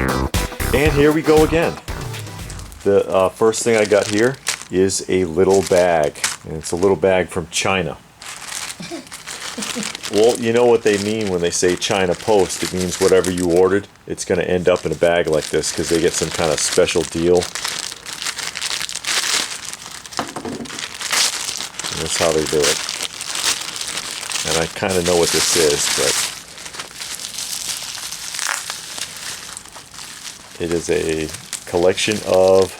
And here we go again. The first thing I got here is a little bag. And it's a little bag from China. Well, you know what they mean when they say China Post. It means whatever you ordered, it's going to end up in a bag like this because they get some kind of special deal. And that's how they do it. And I kind of know what this is, but it is a collection of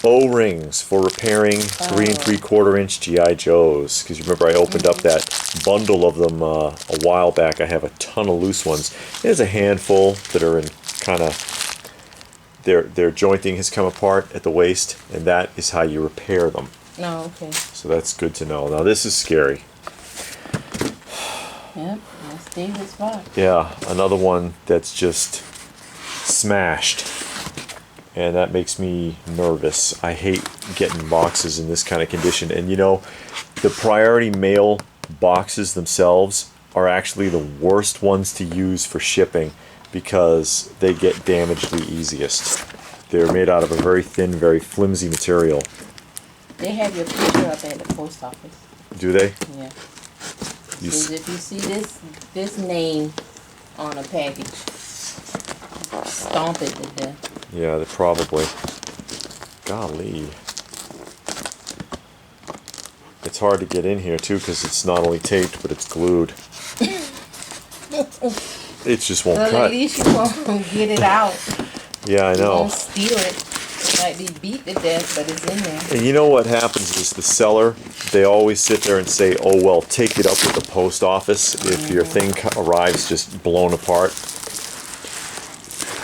O-rings for repairing 3 3/4 inch GI Joes. Because you remember I opened up that bundle of them a while back. I have a ton of loose ones. There's a handful that are in kind of their jointing has come apart at the waist, and that is how you repair them. Oh, okay. So that's good to know. Now this is scary. Yep, that's David's box. Yeah, another one that's just smashed, and that makes me nervous. I hate getting boxes in this kind of condition. And you know, the priority mail boxes themselves are actually the worst ones to use for shipping because they get damaged the easiest. They're made out of a very thin, very flimsy material. They have your picture up at the post office. Do they? Yeah. Because if you see this name on a package, stomp it to death. Yeah, they probably. Golly. It's hard to get in here too because it's not only taped but it's glued. It just won't cut. At least you won't get it out. Yeah, I You know. won't steal it. It might be beat to death, but it's in there. And you know what happens is the seller, they always sit there and say, oh well, take it up with the post office if your thing arrives just blown apart.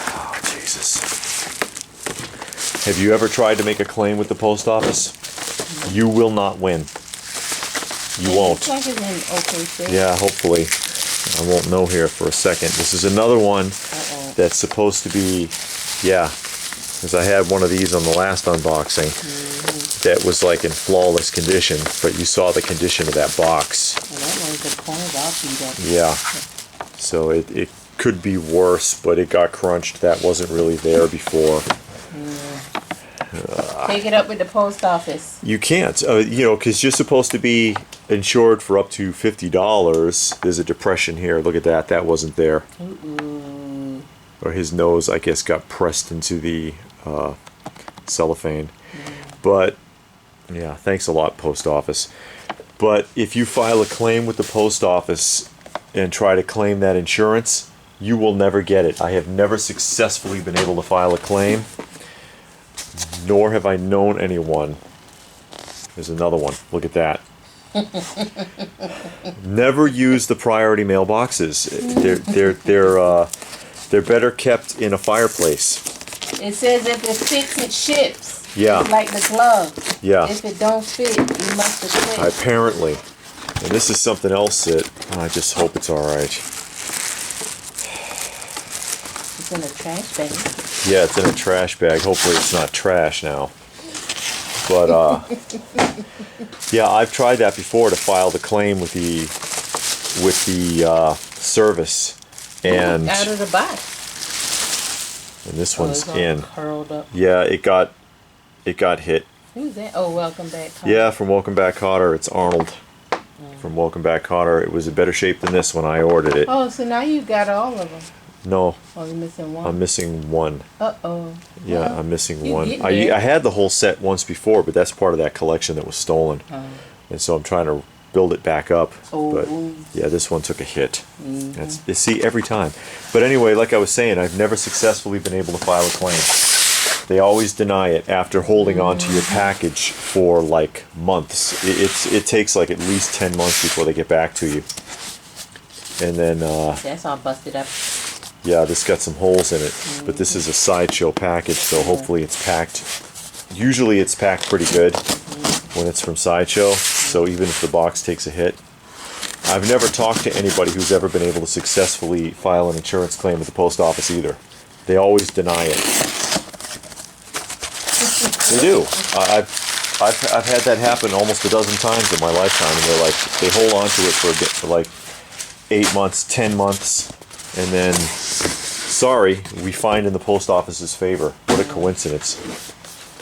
Oh, Jesus. Have you ever tried to make a claim with the post office? You will not win. You won't. It's like it's in okay shape. Yeah, hopefully. I won't know here for a second. This is another one that's supposed to be, yeah, because I had one of these on the last unboxing that was like in flawless condition, but you saw the condition of that box. Well, that one's the corners all beat up. Yeah. So it could be worse, but it got crunched. That wasn't really there before. Take it up with the post office. You can't, you know, because you're supposed to be insured for up to $50. There's a depression here. Look at that. That wasn't there. Or his nose, I guess, got pressed into the cellophane. But, yeah, thanks a lot, post office. But if you file a claim with the post office and try to claim that insurance, you will never get it. I have never successfully been able to file a claim, nor have I known anyone. There's another one. Look at that. Never use the priority mailboxes. They're better kept in a fireplace. It says if it fits, it ships. Yeah. It's like the glove. Yeah. If it don't fit, you must have quit. Apparently. And this is something else that I just hope it's all right. It's in a trash bag. Yeah, it's in a trash bag. Hopefully it's not trash now. But yeah, I've tried that before to file the claim with the service, and out of the box. And this one's it's all in. curled up. Yeah, it got hit. Who's that? Oh, Welcome Back, Kotter. Yeah, from Welcome Back, Kotter. It's Arnold from Welcome Back, Kotter. It was in better shape than this when I ordered it. Oh, so now you got all of them. No. Oh, you're missing one. I'm missing one. Uh-oh. Yeah, Well, I'm missing you one. get I there. had the whole set once before, but that's part of that collection that was stolen. And so I'm trying to build it back up. Oh. But yeah, this one took a hit. That's, you see, every time. But anyway, like I was saying, I've never successfully been able to file a claim. They always deny it after holding on to your package for like months. It takes like at least 10 months before they get back to you. And then That's all busted up. yeah, this got some holes in it, but this is a Sideshow package, so hopefully it's packed. Usually it's packed pretty good when it's from Sideshow, so even if the box takes a hit. I've never talked to anybody who's ever been able to successfully file an insurance claim with the post office either. They always deny it. They do. I've had that happen almost a dozen times in my lifetime, and they're like, they hold on to it for a bit, for like 8 months, 10 months, and then sorry, we find in the post office's favor. What a coincidence.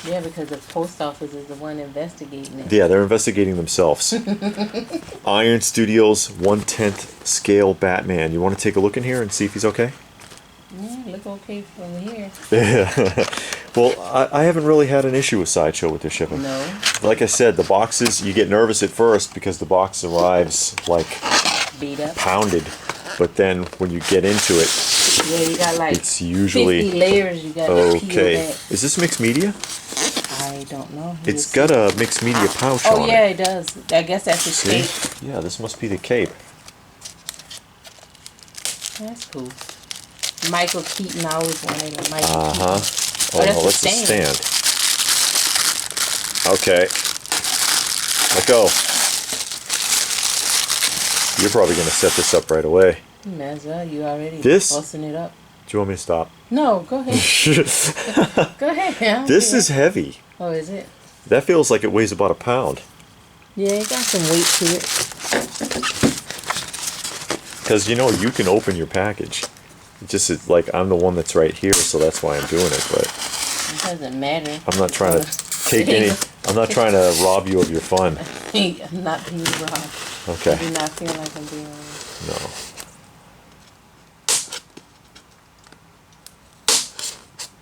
Yeah, because the post office is the one investigating it. Yeah, they're investigating themselves. Iron Studios 1/10 scale Batman. You want to take a look in here and see if he's okay? Yeah, look okay from here. Well, I haven't really had an issue with Sideshow with their shipping. No. Like I said, the boxes, you get nervous at first because the box arrives like Beat up. pounded. But then when you get into it, Yeah, you got like it's usually 50 layers you got to peel okay. back. Is this mixed media? I don't know. It's got a mixed media pouch on Oh, it. yeah, it does. I guess that's the See? shape. Yeah, this must be the cape. That's cool. Michael Keaton, I always wanted a Michael Uh-huh. Keaton. Oh, that's no, the that's a stand. stand. Okay. Let go. You're probably going to set this up right away. You might as well. You already This- busting it up. Do you want me to stop? No, go ahead. Go ahead. I don't This care. is heavy. Oh, is it? That feels like it weighs about a pound. Yeah, it got some weight to it. Because, you know, you can open your package. It just is like I'm the one that's right here, so that's why I'm doing it. But It doesn't matter. I'm not trying to take any. I'm not trying to rob you of your fun. I'm not being robbed. I Okay. do not feel like I'm being robbed. No.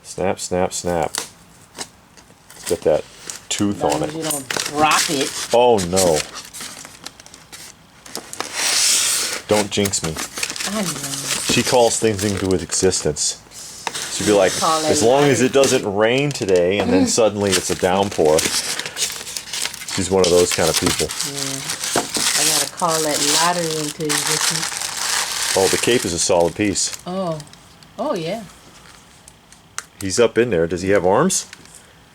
Snap, snap, snap. It's got that tooth As long on as it. you don't drop it. Oh no. Don't jinx me. I know. She calls things into existence. She'd be like, Call it as long as life. it doesn't rain today, and then suddenly it's a downpour. She's one of those kind of people. Yeah. I gotta call that lottery into existence. Oh, the cape is a solid piece. Oh. Oh, yeah. He's up in there. Does he have arms?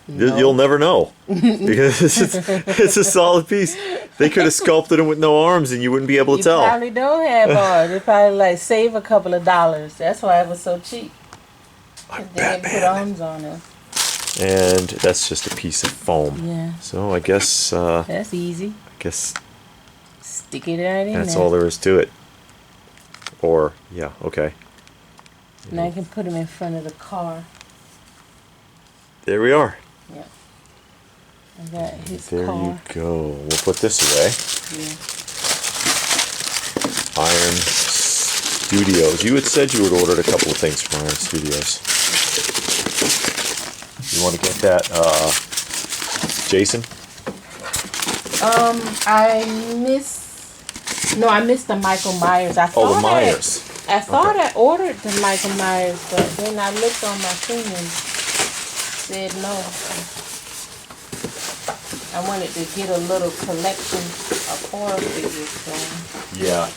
No. You'll never know. Because it's a solid piece. They could have sculpted him with no arms and you wouldn't be able to You tell. probably don't have ours. You probably like save a couple of dollars. That's why it was so cheap. I'm They didn't put Batman. arms on it. And that's just a piece of foam. Yeah. So I guess That's easy. Stick it right in that's there. all there is to it. Or, yeah, okay. And I can put them in front of the car. There we are. Yeah. I got his There car. you go. We'll put this away. Yeah. Iron Studios. You had said you had ordered a couple of things from Iron Studios. You want to get that, Jason? I missed the Michael Myers. I thought Oh, the Myers. I thought Okay. I ordered the Michael Myers, but then I looked on my thing and said no. I wanted to get a little collection of horror figures. So. Yeah.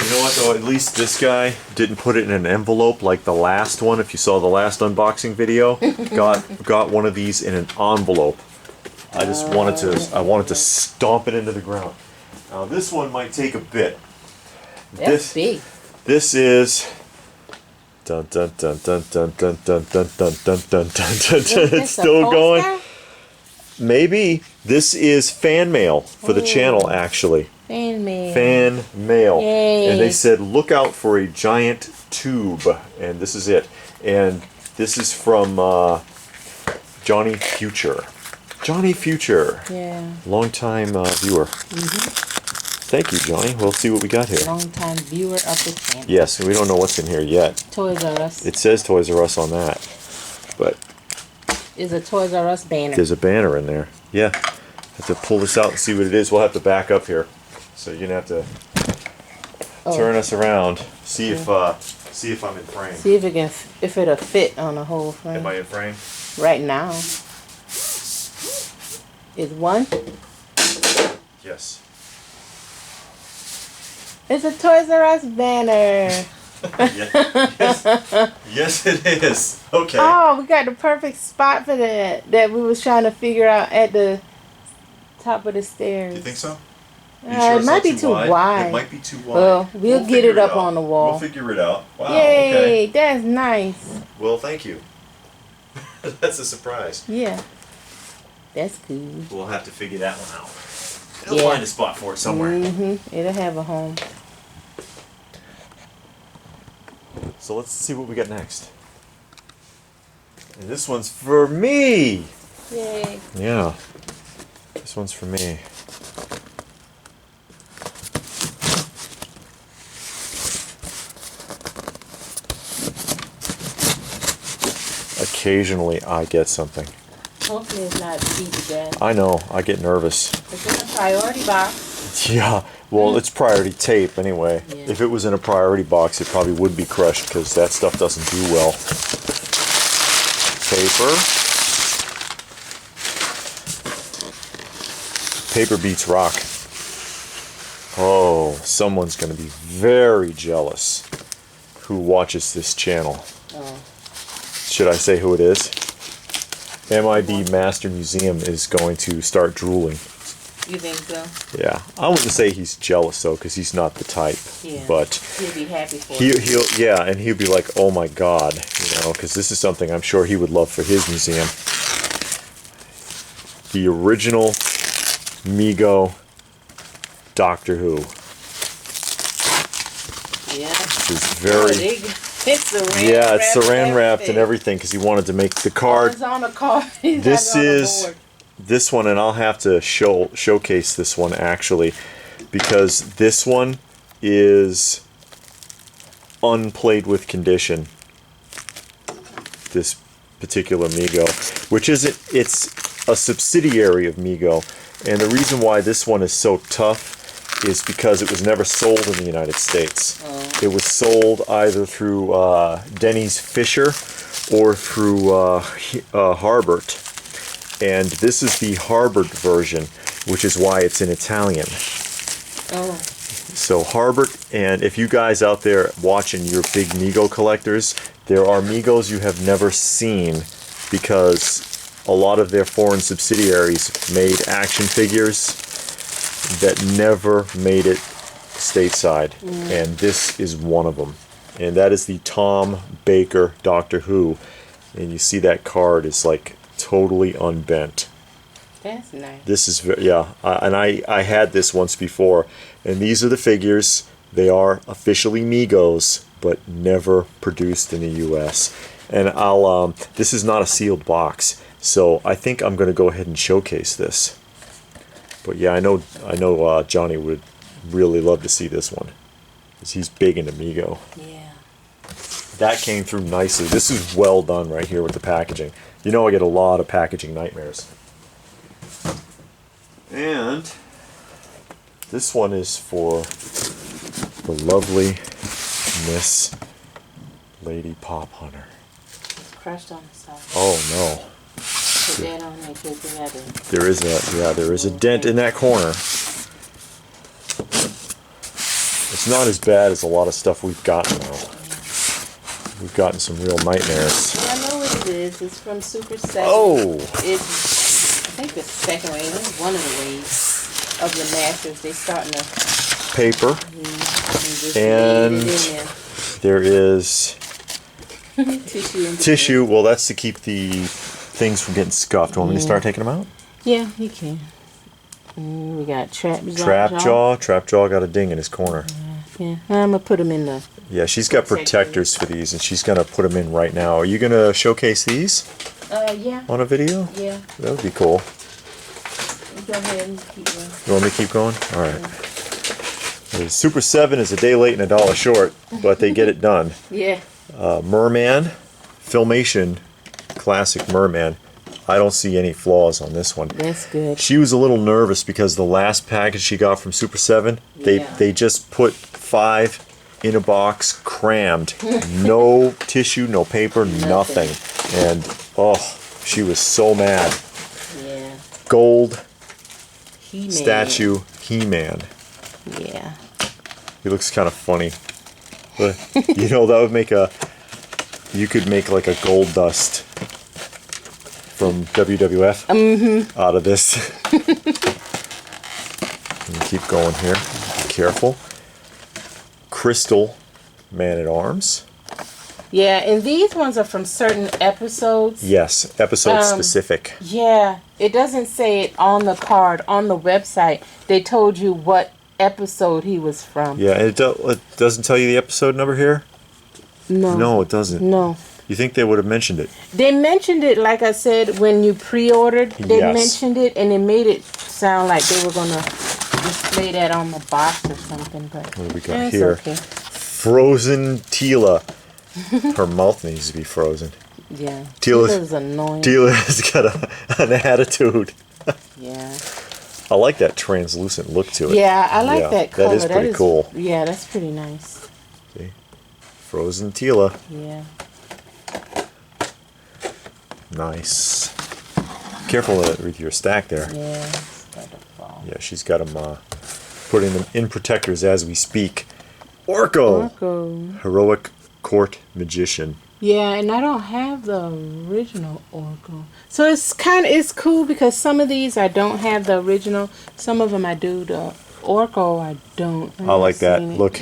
You know what, though? At least this guy didn't put it in an envelope like the last one. If you saw the last unboxing video, got one of these in an envelope. I just wanted to stomp it into the ground. Now this one might take a bit. That's big. This is dun dun dun dun dun dun dun dun dun dun dun dun dun. It's still going. Maybe this is fan mail for the channel, actually. Fan mail. Fan mail. Yay. And they said, look out for a giant tube. And this is it. And this is from Johnny Future. Johnny Future. Yeah. Longtime viewer. Thank you, Johnny. We'll see what we got here. Long time viewer of the channel. Yes, we don't know what's in here yet. Toys R Us. It says Toys R Us on that. But Is a Toys R Us banner. there's a banner in there. Yeah. Have to pull this out and see what it is. We'll have to back up here. So you're gonna have to turn us around. See if I'm in frame. See if it can, if it'll fit on the whole frame. Am I in frame? Right now. Is one? Yes. It's a Toys R Us banner. Yes, it is. Okay. Oh, we got the perfect spot for that we was trying to figure out at the top of the stairs. You think so? It might be too wide. It might be too wide. Well, we'll get figure it up out. on the wall. We'll figure it out. Wow. Yay, Okay. that's nice. Well, thank you. That's a surprise. Yeah. That's cool. We'll have to figure that one out. We'll Yeah. find a spot for it somewhere. It'll have a home. So let's see what we got next. And this one's for me. Yay. Yeah. This one's for me. Occasionally I get something. Hopefully it's not cheap again. I know, I get nervous. It's in a priority box. Yeah, well, it's priority tape anyway. Yeah. If it was in a priority box, it probably would be crushed because that stuff doesn't do well. Paper. Paper beats rock. Oh, someone's going to be very jealous who watches this channel. Oh. Should I say who it is? MIB Master Museum is going to start drooling. You think so? Yeah, I wouldn't say he's jealous though, because he's not the type. Yeah. But he'll be happy for you. And he'll be like, "Oh my God," because this is something I'm sure he would love for his museum. The original Mego Doctor Who. Yeah. Which is very. It's saran yeah, it's saran wrapped and everything because he wanted to make the card. Oh, it's on a card. This is this one, and I'll have to showcase this one actually, because this one is unplayed with condition. This particular Mego, which isn't, it's a subsidiary of Mego, and the reason why this one is so tough is because it was never sold in the United States. Oh. It was sold either through Denny's Fisher or through Harbert. And this is the Harbert version, which is why it's in Italian. Oh. So Harbert, and if you guys out there watching, you're big Mego collectors, there are Megos you have never seen because a lot of their foreign subsidiaries made action figures that never made it stateside, and this is one of them, and that is the Tom Baker Doctor Who, and you see that card is like totally unbent. That's nice. This is I had this once before, and these are the figures. They are officially Megos, but never produced in the U.S. And I'll this is not a sealed box, so I think I'm going to go ahead and showcase this. But yeah, I know Johnny would really love to see this one, because he's big into Mego. Yeah. That came through nicely. This is well done right here with the packaging. You know I get a lot of packaging nightmares. And this one is for the lovely Miss Lady Pop Hunter. Crushed on the side. Oh no. Put that on there because they had a... There is a dent in that corner. It's not as bad as a lot of stuff we've gotten though. We've gotten some real nightmares. Yeah, I know what it is. It's from Super 7. Oh! It's, I think the second wave. It's one of the waves of the Masters. They starting to... Paper. Just and laid it in there is... tissue. Tissue. Well, that's to keep the things from getting scuffed. Want me to start taking them out? Yeah, you can. We got Trapjaw. Trapjaw got a ding in his corner. Yeah, I'm going to put them in the... Yeah, she's got protectors for these, and she's going to put them in right now. Are you going to showcase these yeah. on a video? Yeah. That would be cool. Go ahead and keep going. You want me to keep going? All right. The Super 7 is a day late and $1 short, but they get it done. Yeah. Merman, Filmation, classic Merman. I don't see any flaws on this one. That's good. She was a little nervous because the last package she got from Super 7, they just put 5 in a box, crammed. No tissue, no paper, nothing. And, oh, she was so mad. Yeah. Gold He-Man. statue He-Man. Yeah. He looks kind of funny. But, you know, that would make you could make like a gold dust from WWF out of this. And keep going here. Be careful. Crystal Man-at-Arms. Yeah, and these ones are from certain episodes. Yes, episode specific. Yeah, it doesn't say it on the card, on the website. They told you what episode he was from. Yeah, and it doesn't tell you the episode number here? No. No, it doesn't. No. You think they would have mentioned it? They mentioned it, like I said, when you pre-ordered. They Yes. mentioned it, and it made it sound like they were gonna display that on the box or something. But What do we got it's here? okay. Frozen Tila. Her mouth needs to be frozen. Yeah. Tila's annoying. Tila's got an attitude. Yeah. I like that translucent look to it. Yeah, I like that color. That is pretty cool. Yeah, that's pretty nice. See? Frozen Tila. Yeah. Nice. Careful with your stack there. Yeah. It's got to fall. Yeah, she's got them putting them in protectors as we speak. Orko. Heroic Court Magician. Yeah, and I don't have the original Oracle. So it's cool because some of these I don't have the original. Some of them I do. The Oracle I don't. I like that. Look,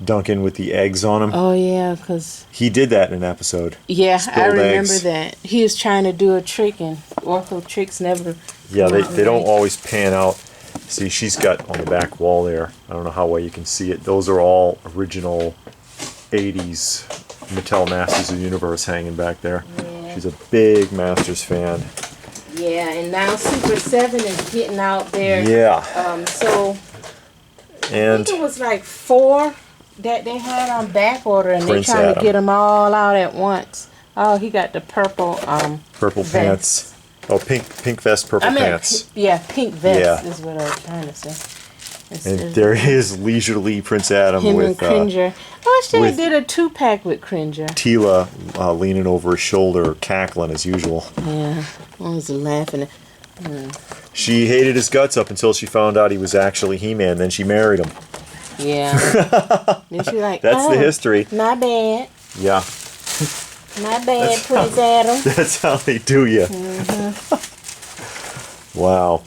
Duncan with the eggs on him. Oh yeah, because he did that in an episode. Yeah, I remember eggs. that. He was trying to do a trick and Oracle tricks never. Yeah, they don't always pan out. See, she's got on the back wall there. I don't know how well you can see it. Those are all original 80s Mattel Masters of the Universe hanging back there. Yeah. She's a big Masters fan. Yeah, and now Super 7 is getting out there. Yeah. So And I think it was like 4 that they had on back order, and they're trying to get them all out at once. Oh, he got the purple purple vest. pants. Oh, pink vest, purple pants. Pink vest Yeah. is what I was trying to say. And there is leisurely Prince Adam him with and Cringer. I wish they with- did a 2-pack with Cringer. Tila leaning over his shoulder, cackling as usual. Yeah, I was laughing. She hated his guts up until she found out he was actually He-Man. Then she married him. Yeah. Then she like, That's the history. My bad. Yeah, My bad, Prince Adam. that's how they do you. Wow.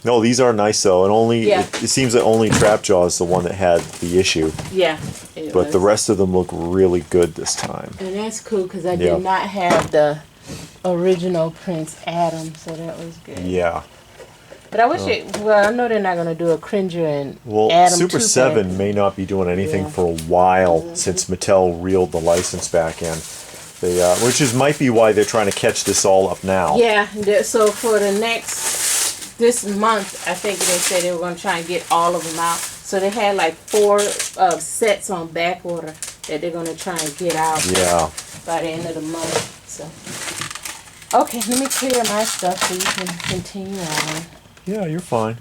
No, these are nice though, and only Yeah. it seems that only Trapjaw is the one that had the issue, Yeah. it but was. the rest of them look really good this time. And that's cool because I Yeah. did not have the original Prince Adam, so that was good. Yeah. But I wish well, I know they're not going to do a Cringer and Well, Adam Super 2-pack. 7 may not be doing anything Yeah. for a while since Mattel reeled the license back in. They, might be why they're trying to catch this all up now. Yeah, so for this month, I think they said they were going to try and get all of them out. So they had like 4 sets on back order that they're going to try and get out Yeah. by the end of the month. So, okay, let me clear my stuff so you can continue on. Yeah, you're fine.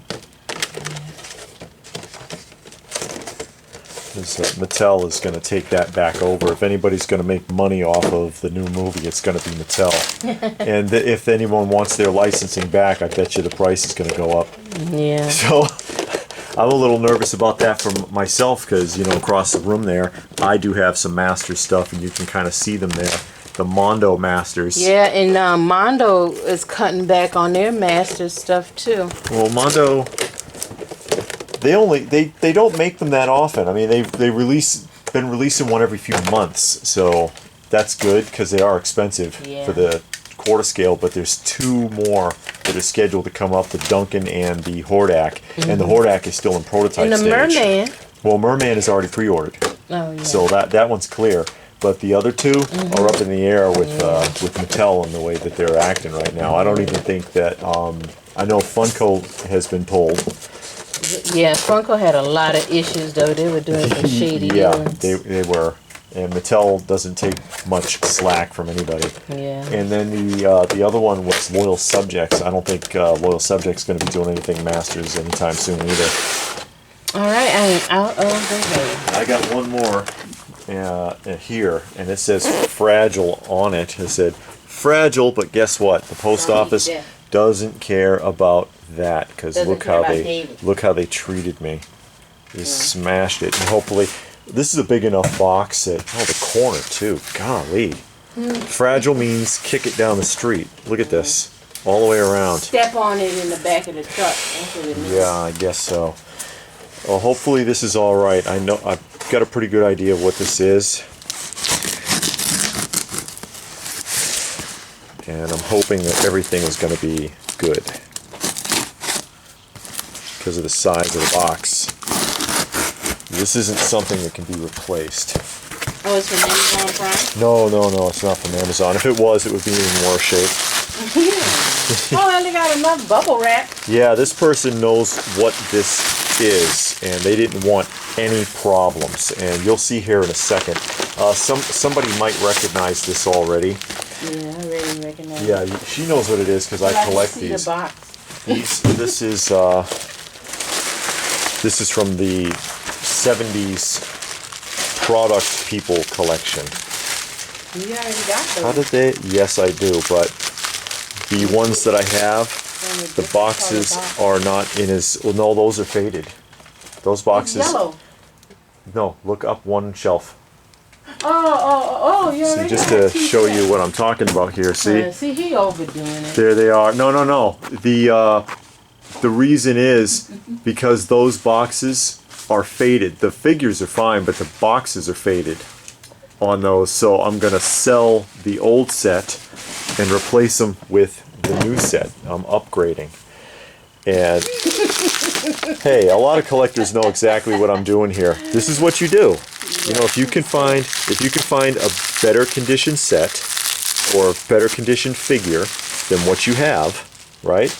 Mattel is going to take that back over. If anybody's going to make money off of the new movie, it's going to be Mattel. And if anyone wants their licensing back, I bet you the price is going to go up. Yeah. So I'm a little nervous about that for myself because, across the room there, I do have some Masters stuff, and you can kind of see them there. The Mondo Masters. Yeah, and Mondo is cutting back on their master stuff too. Well, Mondo, they don't make them that often. I mean, been releasing one every few months, so that's good because they are expensive for the quarter scale. But there's 2 more that are scheduled to come up: the Duncan and the Hordak, and the Hordak is still in prototype And the stage. Merman. Well, Merman is already pre-ordered, Oh yeah. so that one's clear. But the other 2 are up in the air with Mattel and the way that they're acting right now. I don't even think that. I know Funko has been pulled. Yeah, Funko had a lot of issues though. They were doing some shady Yeah, dealings. they were. And Mattel doesn't take much slack from anybody. Yeah. And then the other one was Loyal Subjects. I don't think Loyal Subjects going to be doing anything Masters anytime soon either. All right, I am out of the way. I got one more here, and it says Fragile on it. It said Fragile, but guess what? The post office doesn't care about that because look how they treated me. They smashed it, and hopefully this is a big enough box that the corner too. Golly, Fragile means kick it down the street. Look at this, all the way around. Step on it in the back of the truck. That's what it means. Yeah, I guess so. Well, hopefully this is all right. I know I've got a pretty good idea of what this is. And I'm hoping that everything is going to be good because of the size of the box. This isn't something that can be replaced. Oh, it's from Amazon Prime? No, it's not from Amazon. If it was, it would be in worse shape. Yeah. Oh, and they got enough bubble wrap. Yeah, this person knows what this is, and they didn't want any problems. And you'll see here in a second. Somebody might recognize this already. Yeah, I already recognize it. Yeah, she knows what it is because I collect see these. The box. This is from the 70s product people collection. You already got those. How did they? Yes, I do, but the ones that I have, the boxes are not in as. Well, no, those are faded. Those boxes. It's yellow. No, look up one shelf. Oh, you already See, just got to two show sets. you what I'm talking about here. See? See, he overdoing it. There they are. No. The reason is because those boxes are faded. The figures are fine, but the boxes are faded on those. So I'm going to sell the old set and replace them with the new set. I'm upgrading. And hey, a lot of collectors know exactly what I'm doing here. This is what you do. You know, if you can find a better condition set or better condition figure than what you have, right?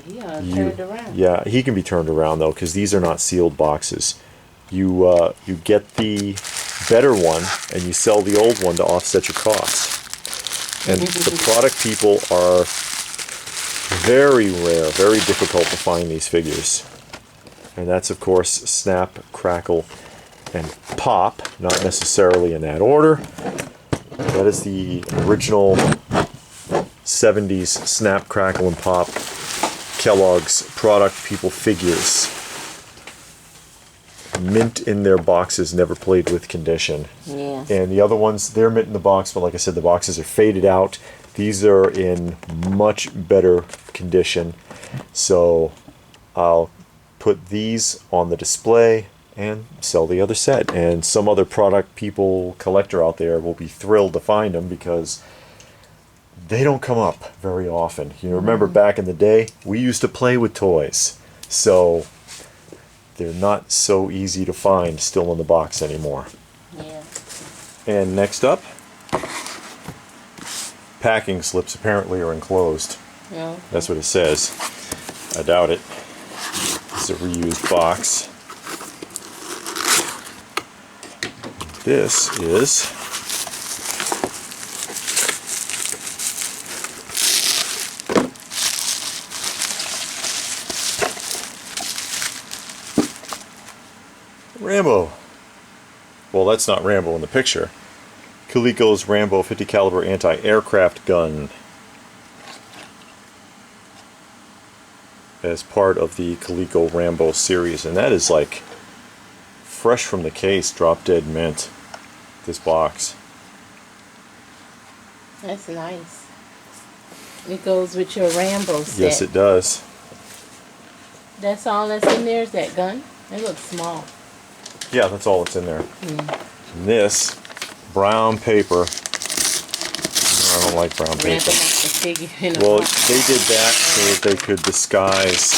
He turned around. Yeah, he can be turned around though, because these are not sealed boxes. You get the better one and you sell the old one to offset your costs. And the product people are very rare, very difficult to find these figures. And that's of course Snap, Crackle, and Pop, not necessarily in that order. That is the original 70s Snap, Crackle, and Pop Kellogg's product people figures. Mint in their boxes, never played with condition. Yeah. And the other ones, they're mint in the box, but like I said, the boxes are faded out. These are in much better condition. So I'll put these on the display and sell the other set. And some other product people, collector out there will be thrilled to find them because they don't come up very often. You remember back in the day, we used to play with toys. So they're not so easy to find still in the box anymore. Yeah. And next up, packing slips apparently are enclosed. Yeah. That's what it says. I doubt it. It's a reused box. This is Rambo. Well, that's not Rambo in the picture. Coleco's Rambo 50 caliber anti-aircraft gun. As part of the Coleco Rambo series, and that is like fresh from the case, drop dead mint. This box. That's nice. It goes with your Rambo set. Yes, it does. That's all that's in there is that gun? It looks small. Yeah, that's all that's in there. And this brown paper. I don't like brown Rambo paper. has the figure in a Well, box. they did that so that they could disguise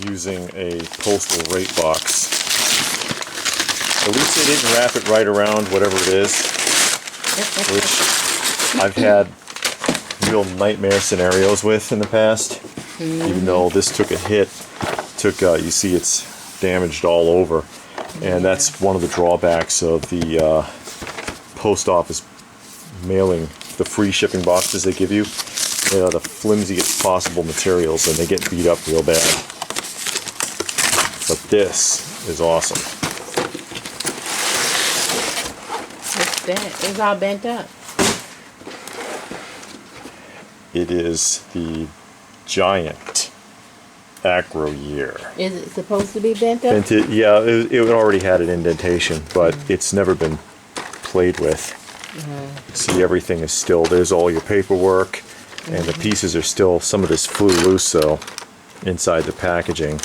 using a postal rate box. At least they didn't wrap it right around whatever it is, which I've had real nightmare scenarios with in the past. Even though this took a hit, you see it's damaged all over. And that's one of the drawbacks of the post office mailing, the free shipping boxes they give you. They are the flimsiest possible materials and they get beat up real bad. But this is awesome. What's that? It's all bent up. It is the giant Acro Year. Is it supposed to be bent up? Yeah, it already had an indentation, but it's never been played with. See, everything is still, there's all your paperwork, and the pieces are still, some of this flew loose, so inside the packaging.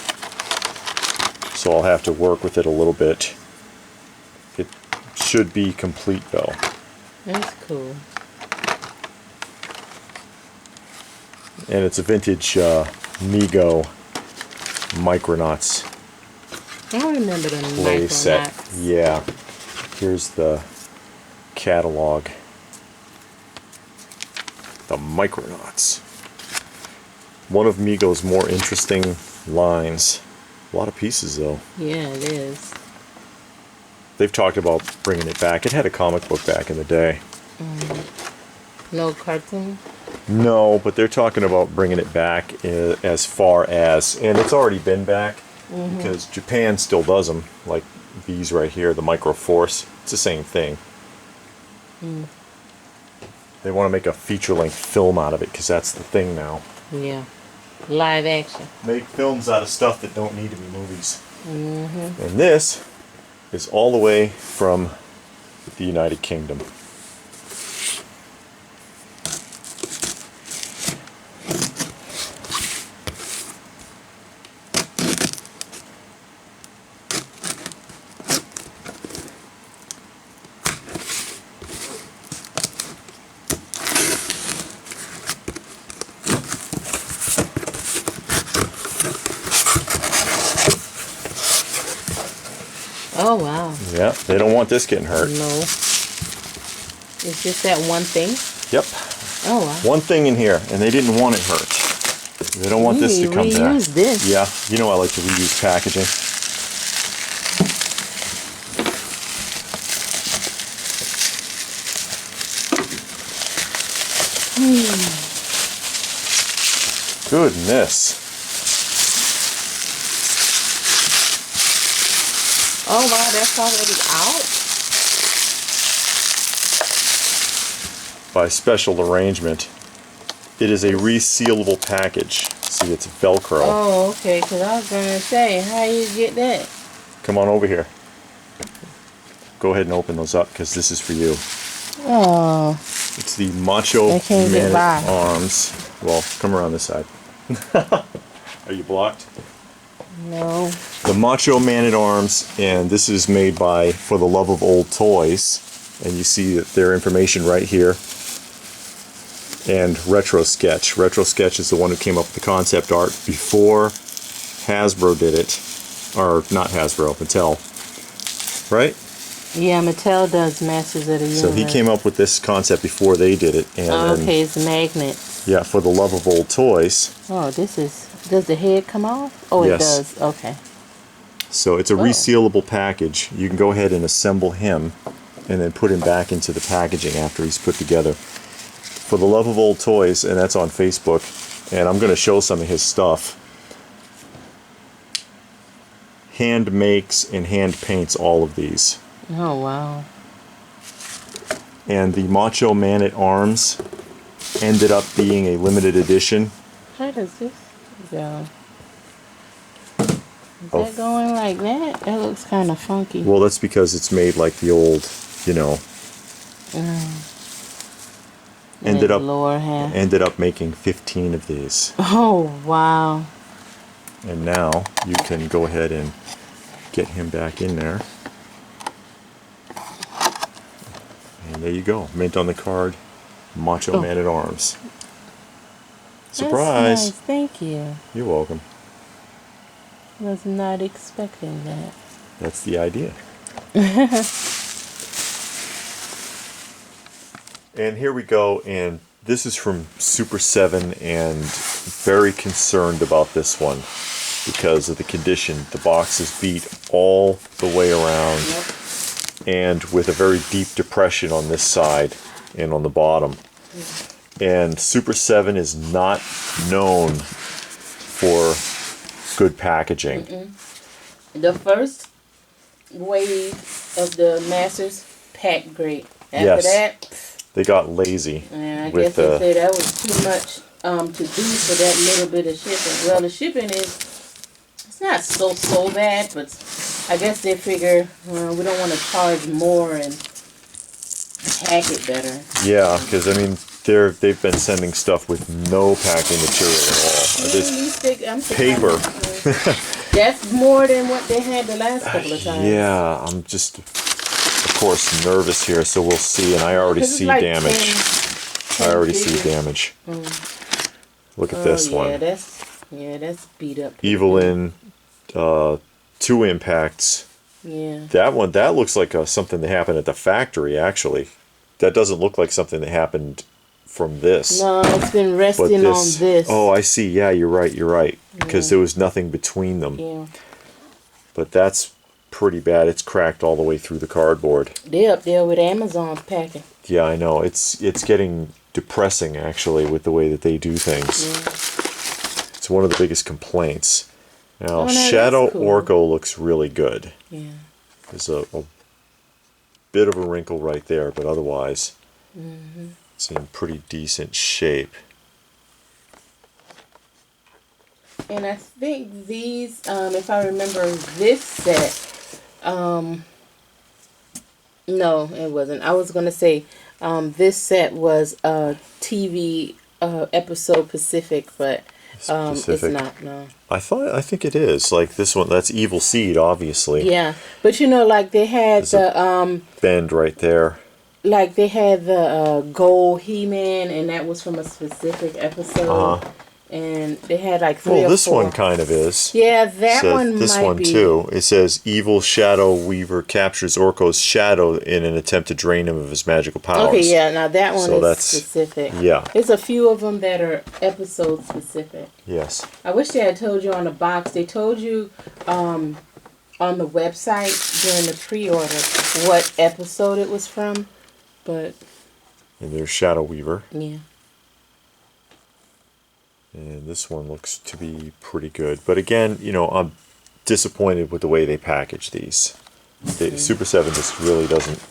So I'll have to work with it a little bit. It should be complete though. That's cool. And it's a vintage Mego Micronauts I remember the play set. Micronauts. Yeah. Here's the catalog. The Micronauts. One of Mego's more interesting lines. A lot of pieces though. Yeah, it is. They've talked about bringing it back. It had a comic book back in the day. No cartoon? No, but they're talking about bringing it back as far as, and it's already been back because Japan still does them, like these right here, the Micro Force. It's the same thing. They want to make a feature-length film out of it because that's the thing now. Yeah. Live action. Make films out of stuff that don't need to be movies. And this is all the way from the United Kingdom. Oh, wow. Yeah, they don't want this getting hurt. No. It's just that one thing? Yep. Oh, wow. One thing in here, and they didn't want it hurt. They don't want this to come back. Reuse this. Yeah, you know I like to reuse packaging. Goodness. Oh, wow, that's already out? By special arrangement. It is a resealable package. See, it's Velcro. Oh, okay, because I was going to say, how you get that? Come on over here. Go ahead and open those up because this is for you. Oh. It's the Macho I can't Man get by. at Arms. Well, come around this side. Are you blocked? No. The Macho Man at Arms, and this is made by For the Love of Old Toys. And you see that their information right here. And Retro Sketch. Retro Sketch is the one who came up with the concept art before Hasbro did it. Or not Hasbro, Mattel. Right? Yeah, Mattel does Masters of the Universe. So he came up with this concept before they did it. And Oh, then, okay, it's magnets. yeah, For the Love of Old Toys. Oh, this is... Does the head come off? Oh, it Yes. does. Okay. So it's a resealable package. You can go ahead and assemble him and then put him back into the packaging after he's put together. For the Love of Old Toys, and that's on Facebook, and I'm going to show some of his stuff. Hand makes and hand paints all of these. Oh, wow. And the Macho Man at Arms ended up being a limited edition. How does this go? Is that going like that? That looks kind of funky. Well, that's because it's made like the old, you know. Ended up lower half. ended up making 15 of these. Oh, wow. And now you can go ahead and get him back in there. And there you go. Mint on the card. Macho Man at Arms. Surprise! That's nice. Thank you. You're welcome. Was not expecting that. That's the idea. And here we go, and this is from Super 7, and very concerned about this one because of the condition. The box is beat all the way around, and with a very deep depression on this side and on the bottom. And Super 7 is not known for good packaging. The first wave of the Masters packed great. After Yes. that, They got lazy and I with guess they said that was too much to do for that little bit of shipping. Well, the shipping is, it's not so bad, but I guess they figure we don't want to charge more and pack it better. yeah, because I mean they've been sending stuff with no packing material at all. This I'm paper. That's more than what they had the last couple of times. Yeah, I'm just, of course, nervous here, so we'll see. And I already see like damage. 10 I already see figures. damage. Look at this one. That's beat up. Evelyn, 2 impacts, Yeah. That one, that looks like something that happened at the factory, actually. That doesn't look like something that happened from this. No, it's been resting on this. Oh, I see. Yeah, you're right. You're right. Because Yeah. there was nothing between them. Yeah. But that's pretty bad. It's cracked all the way through the cardboard. They're up there with Amazon's packing. Yeah, I know. It's getting depressing, actually, with the way that they do things. Yeah. It's one of the biggest complaints. Now, Oh, no, Shadow that's cool. Orko looks really good. Yeah. There's a bit of a wrinkle right there, but otherwise, Mm-hmm. it's in pretty decent shape. And I think these, if I remember this set, no, it wasn't. I was going to say this set was TV episode Pacific, but Specific. it's not, no. I think it is. Like this one, that's Evil Seed, obviously. Yeah, but you know, like they had the bend right there. like they had the gold He-Man, and that was from a specific episode. And they had like three Well, or this four. one kind of is. Yeah, that So one this might one be. too. It says Evil Shadow Weaver captures Orko's shadow in an attempt to drain him of his magical powers. Okay, yeah, now that one So is that's- specific. Yeah. There's a few of them that are episode specific. Yes. I wish they had told you on the box. They told you on the website during the pre-order what episode it was from, but And there's Shadow Weaver. yeah. And this one looks to be pretty good. But again, you know, I'm disappointed with the way they package these. The Super 7 just really doesn't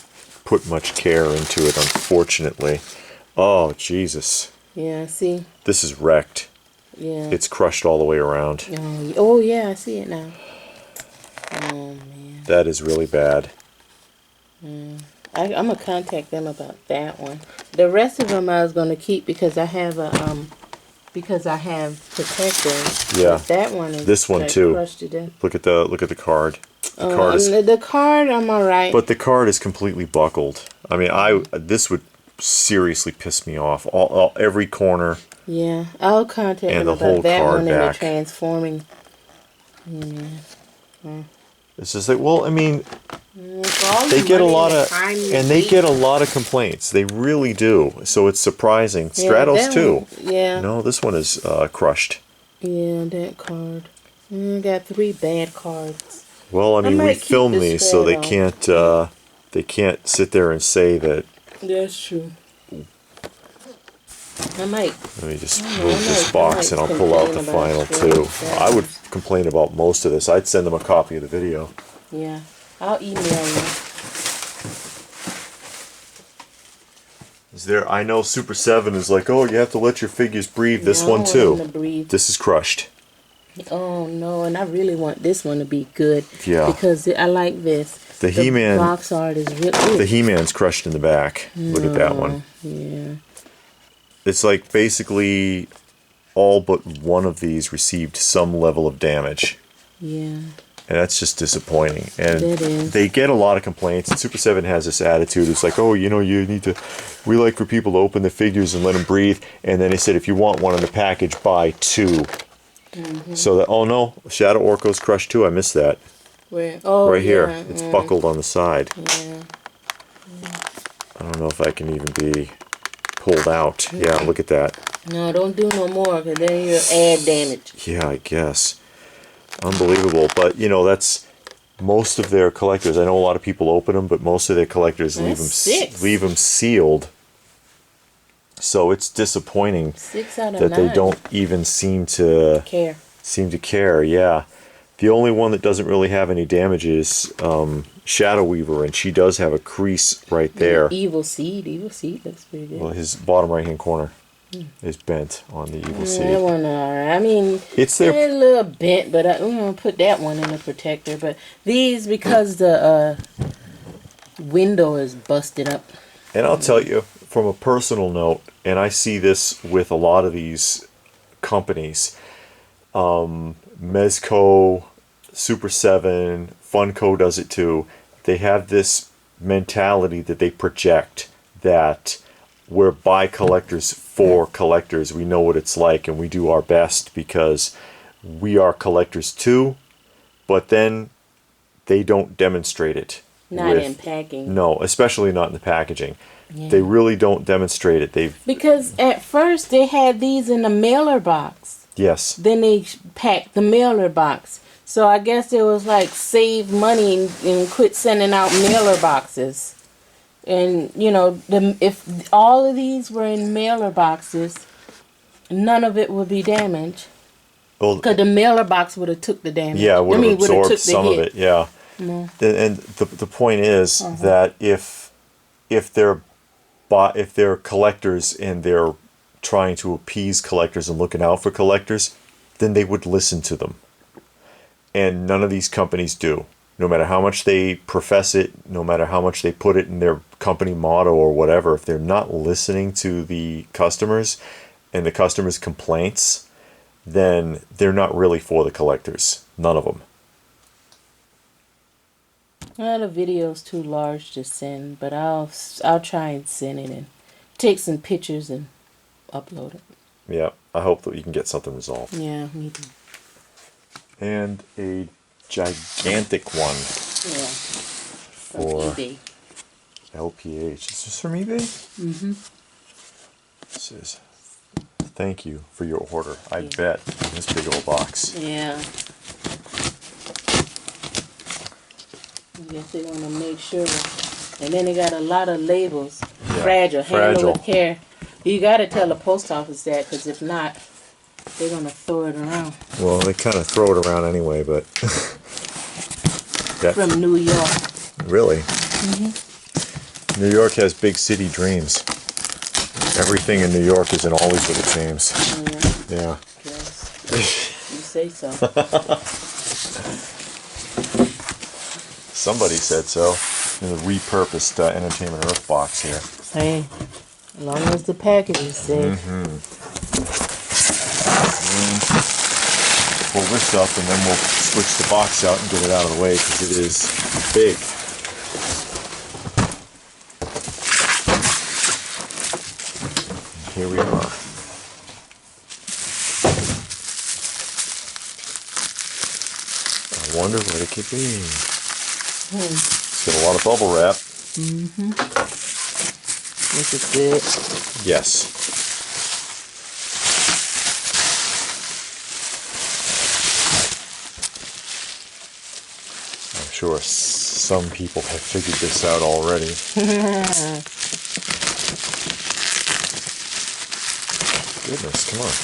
put much care into it, unfortunately. Oh, Jesus. Yeah, see? This is wrecked. Yeah. It's crushed all the way around. Oh, yeah, I see it now. Oh, man. That is really bad. I'm going to contact them about that one. The rest of them I was going to keep because I have protectors. Yeah. But that one is This one like too. crushed to death. Look at the card. The card is, The card, I'm alright. but the card is completely buckled. I mean, this would seriously piss me off. Every corner. Yeah, I'll contact And them the whole about that card one and the back. transforming. It's just like, well, I mean, For all they the get a money lot and of, the time you and they take- get a lot of complaints. They really do. So it's surprising. Yeah, Stratos that too. one- yeah, No, this one is crushed. yeah, that card. Got 3 bad cards. Well, I mean, we might keep film this these so Stratos. they can't sit there and say that. That's true. I might. Let me just I move this might box and I'll pull out the complain final about two. Stratos. I would complain about most of this. I'd send them a copy of the video. Yeah, I'll email you. Is there? I know Super 7 is like, oh, you have to let your figures breathe. This No, I one want them to too. breathe. This is crushed. Oh no, and I really want this one to be good. Yeah. Because I like this. The He-Man- box art is really. The He-Man's crushed in the back. Look at that one. Yeah. It's like basically all but one of these received some level of damage. Yeah. And that's just disappointing. And It is. they get a lot of complaints. And Super 7 has this attitude. It's like, oh, you know, we like for people to open the figures and let them breathe. And then they said, if you want one in the package, buy 2. So that, oh no, Shadow Orko's crushed too. I missed that. Where? Oh, Right here. yeah, It's buckled on the side. Yeah. I don't know if I can even be pulled out. Yeah, look at that. No, don't do no more, because then you'll add damage. Yeah, I guess. Unbelievable. But, you know, that's most of their collectors. I know a lot of people open them, but most of their collectors leave That's them 6. leave them sealed. So it's disappointing 6 out of that 9. they don't even seem to care. Yeah. The only one that doesn't really have any damage is Shadow Weaver, and she does have a crease right there. Evil Seed. Evil Seed looks pretty good. Well, his bottom right hand corner is bent on the Evil That Seed. one, alright. I mean, It's their a little bent, but I'm gonna put that one in the protector. But these, because the window is busted up. And I'll tell you, from a personal note, and I see this with a lot of these companies, Mezco, Super 7, Funko does it too. They have this mentality that they project that we're by collectors for collectors. We know what it's like and we do our best because we are collectors too. But then they don't demonstrate it. Not in packing. No, especially not in the packaging. Yeah. They really don't demonstrate it. Because at first they had these in a mailer box. Yes. Then they packed the mailer box. So I guess it was like save money and quit sending out mailer boxes. And you know, if all of these were in mailer boxes, none of it would be damaged. Well, because the mailer box would have took the damage. Yeah, would have absorbed took the some hit. of it. Yeah. No. And the point is that if they're collectors and they're trying to appease collectors and looking out for collectors, then they would listen to them. And none of these companies do. No matter how much they profess it, no matter how much they put it in their company motto or whatever, if they're not listening to the customers and the customers' complaints, then they're not really for the collectors. None of them. Well, the video's too large to send, but I'll try and send it and take some pictures and upload it. Yeah, I hope that you can get something resolved. Yeah, me too. And a gigantic one for eBay. LPH. Is this from eBay? Mm-hmm. It says, thank you for your order. I bet in this big old box. Yeah. I guess they want to make sure. And then they got a lot of labels. Yeah. Fragile. Handle Fragile. with care. You got to tell the post office that, because if not, they're going to throw it around. Well, they kind of throw it around anyway, but... From New York. Really? Mm-hmm. New York has big city dreams. Everything in New York isn't always what it seems. Yeah. Yes. You say so. Somebody said so in the repurposed Entertainment Earth box here. Hey, as long as the package is safe. Pull this up and then we'll switch the box out and get it out of the way because it is big. And here we are. I wonder what it could be. It's got a lot of bubble wrap. This is good. Yes. I'm sure some people have figured this out already. Goodness, come on.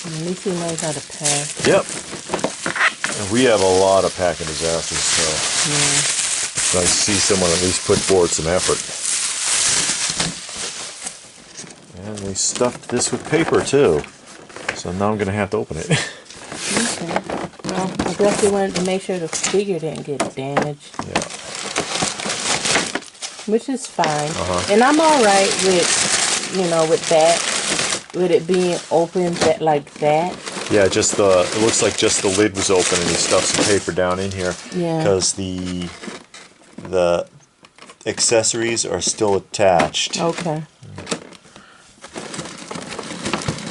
At least he knows how to pack. Yep. And we have a lot of packing disasters, so it's nice to see someone at least put forward some effort. And we stuffed this with paper too. So now I'm going to have to open it. Okay. Well, I guess they wanted to make sure the figure didn't get damaged. Yeah. Which is fine. And I'm alright with, with that. With it being open like that. Yeah, it looks like just the lid was open and he stuffed some paper down in here. Yeah. Because the accessories are still attached. Okay.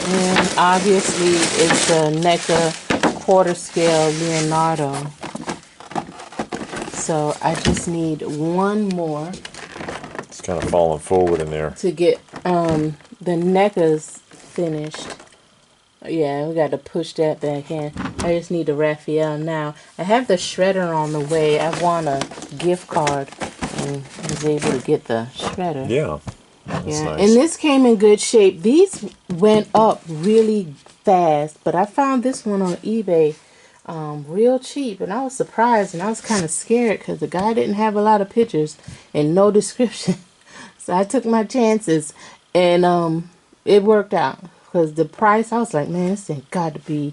And obviously it's the NECA quarter scale Leonardo. So I just need one more. It's kind of falling forward in there. To get the NECAs finished. Yeah, we got to push that back in. I just need the Raphael now. I have the shredder on the way. I want a gift card. And I was able to get the shredder. Yeah. That's nice. And this came in good shape. These went up really fast, but I found this one on eBay real cheap, and I was surprised, and I was kind of scared because the guy didn't have a lot of pictures and no description. So I took my chances, and it worked out. Because the price, I was like, man, this ain't got to be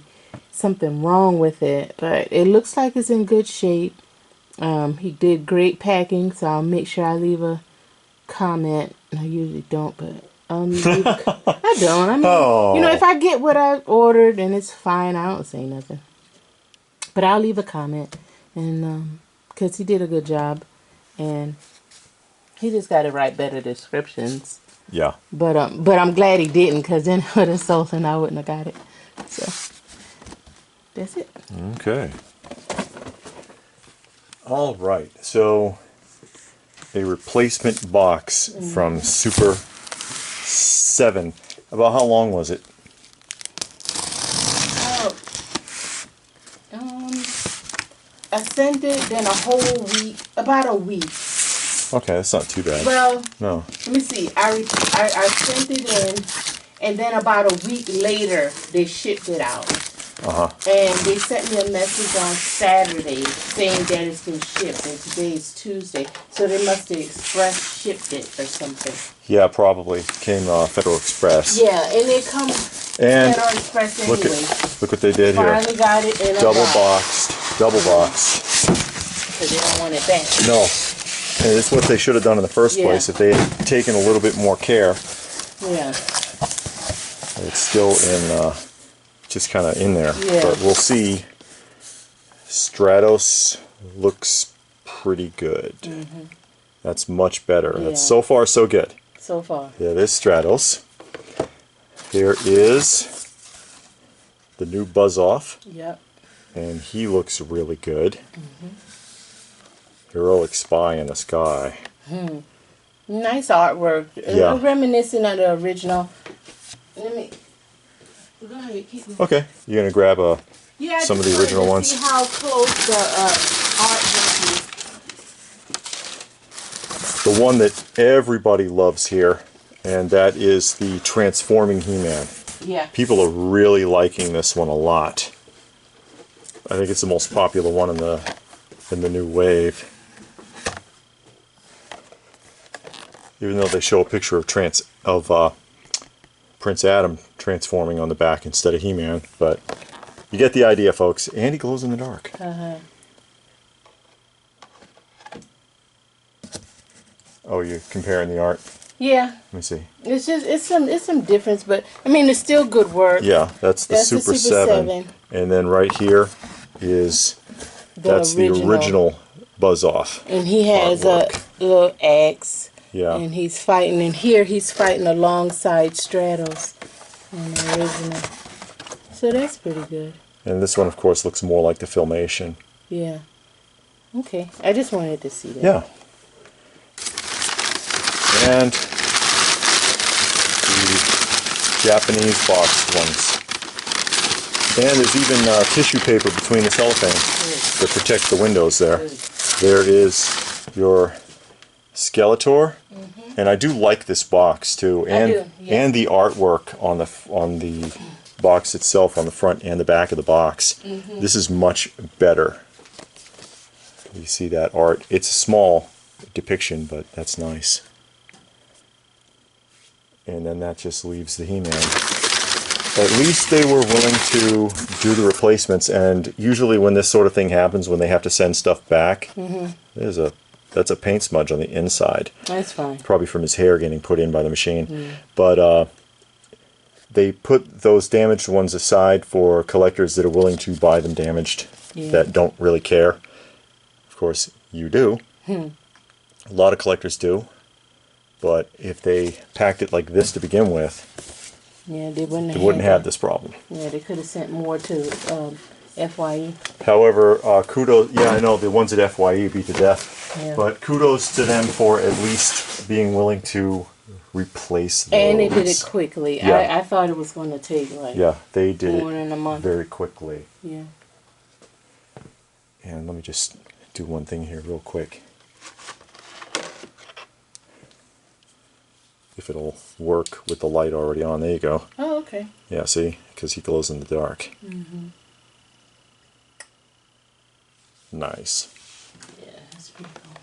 something wrong with it. But it looks like it's in good shape. He did great packing, so I'll make sure I leave a comment. I usually don't, but I don't. I mean, if I get what I ordered and it's fine, I don't say nothing. But I'll leave a comment, and because he did a good job, and he just got to write better descriptions. Yeah. But I'm glad he didn't, because then I would have sold and I wouldn't have got it. So that's it. Okay. All right, so a replacement box from Super 7. About how long was it? I sent it then a whole week, about a week. Okay, that's not too bad. Well, no. Let me see. I sent it in, and then about a week later they shipped it out. And they sent me a message on Saturday saying that it's been shipped, and today is Tuesday, so they must have express shipped it or something. Yeah, probably came Federal Express. Yeah, and it comes Federal Express anyway. Look what they did here. Finally got it in a double box. boxed. Because they don't want it back. No, and this is what they should have done in the first place if they had taken a little bit more care. Yeah. It's still in, just kind of in there. Yeah. But we'll see. Stratos looks pretty good. That's much better. Yeah. That's so far so good. So far. There is Stratos. There is the new Buzz Off. Yep. And he looks really good. Heroic Spy in the Sky. Nice artwork. Yeah. Reminiscent of the original. Let me. Go ahead, keep going. Okay, you're gonna grab some of the original ones. See how close the artwork is. The one that everybody loves here, and that is the Transforming He-Man. Yeah. People are really liking this one a lot. I think it's the most popular one in the new wave. Even though they show a picture of Prince Adam transforming on the back instead of He-Man, but you get the idea, folks. And he glows in the dark. Oh, you're comparing the art? Yeah. Let me see. It's some difference, but I mean it's still good work. Yeah, that's the Super 7. And then right here is the original Buzz Off. And he has artwork. a little axe. Yeah. And he's fighting, and here he's fighting alongside Stratos in the original. So that's pretty good. And this one, of course, looks more like the Filmation. Yeah. Okay. I just wanted to see that. Yeah. And the Japanese boxed ones. And there's even tissue paper between the cellophane to protect the windows there. There is your Skeletor. And I do like this box too, and and the artwork on the box itself, on the front and the back of the box. This is much better. You see that art? It's a small depiction, but that's nice. And then that just leaves the He-Man. At least they were willing to do the replacements, and usually when this sort of thing happens, when they have to send stuff back, that's a paint smudge on the inside. That's fine. Probably from his hair getting put in by the machine. But they put those damaged ones aside for collectors that are willing to buy them damaged, that don't really care. Of course, you do. A lot of collectors do. But if they packed it like this to begin with, they wouldn't have this problem. Yeah, they could have sent more to FYE. However, kudos, I know the ones at FYE beat to death. Yeah. But kudos to them for at least being willing to replace those. And they did it quickly. Yeah. I thought it was going to take like they did more than a month. Very quickly. Yeah. And let me just do one thing here real quick. If it'll work with the light already on. There you go. Oh, okay. Yeah, see? Because he glows in the dark. Nice. Yeah, that's pretty cool.